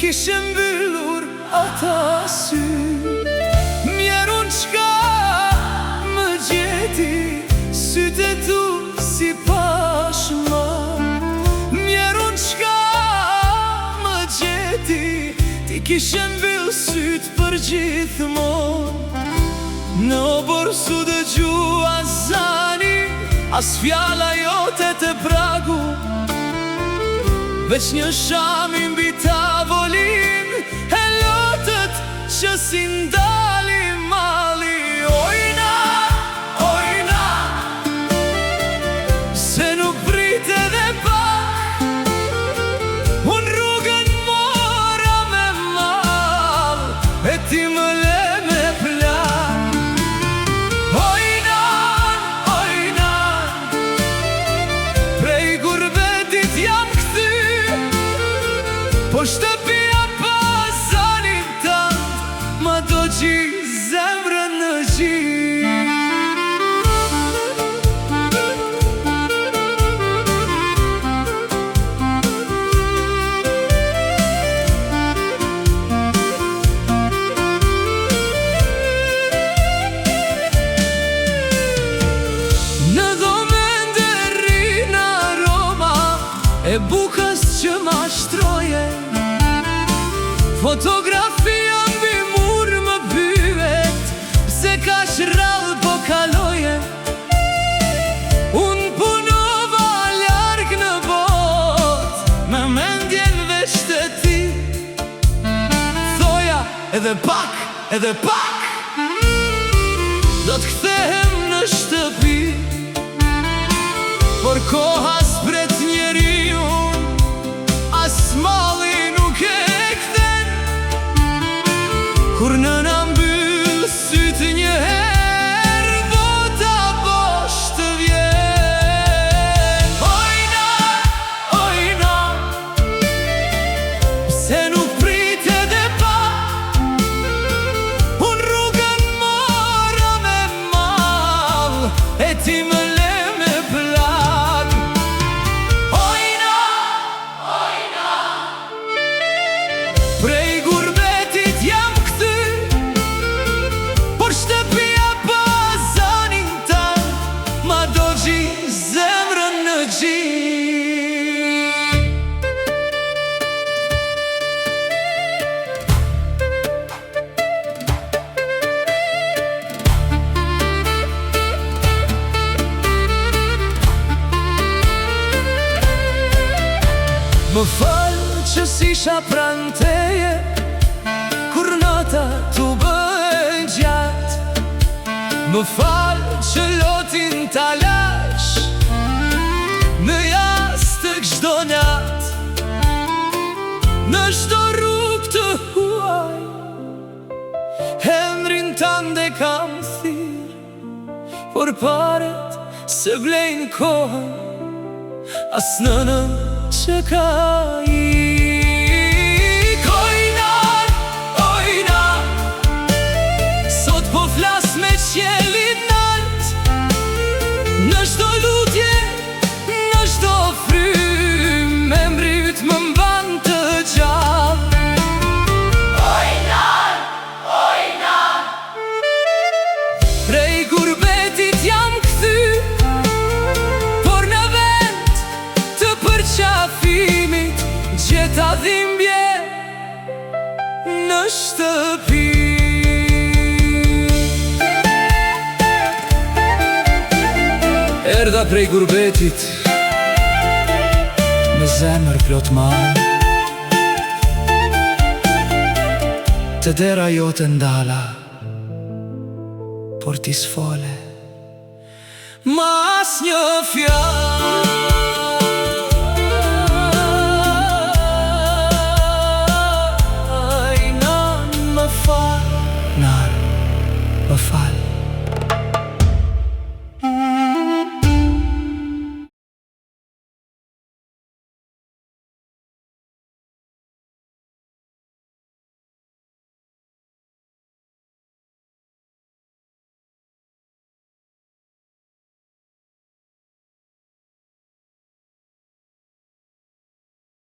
kishe mbyllur ata sy. Mjerun qka më gjeti, sytë e tu si pashma. Mjerun qka më gjeti, ti kishe mbyll sytë për gjithmon. Në oborsu dëgju azani, as fjala jote të pragu, veç një shami mbi tavolin, e lotët që si ndali mali. Ojna, ojna, se nuk prit edhe pak, unë rrugën mora me mal, e ti më le me plak. Ojnan, ojnan, prej gurbetit jam këthy, po shtëpia pas zanin tant, ma do qi zemrën në qi. Në dhomende rrin aroma e bukës që ma shtroje, fotografia mbi mur më pyet, pse ka shrall po kaloje. Unë punova larg në bot, me mendjen veç të ti, thoja edhe pak, do t'kthehem në shtëpi, por koha s'pret njeriun, as malli nuk e kthen. Kur nëna mbyll sytë një herë, bota bosh të vjen. Ojna, ojna, pse nuk prit edhe pak, unë rrugën mora me mal, e ti më le me plak. Ojna, ojna, prej gurbetit jam këthy, por shtëpia pas zanin tant, ma do qi zemrën në qi. Më falë që s'isha pranë teje, kur nota t'u bëjnë gjatë. Më falë që lotin t'alash në jashtëk çdo nat. Në çdo rrugë të huaj, emrin tande kam thirr, por paret se blejnë kohën, as nënën që ka ik. Ojnan, ojnan, sot po flas me qiellin nalt, në çdo lutje, në çdo frym, emri yt më mban të gjallë. Ojnan, ojnan, prej gurbetit jam këthy, por në vend të përqafimit, gjeta dhimbje në shtëpi. Erdha prej gurbetit, me zemër plot mal, të dera jote ndala, por ti s'fole, ma as një fjallë.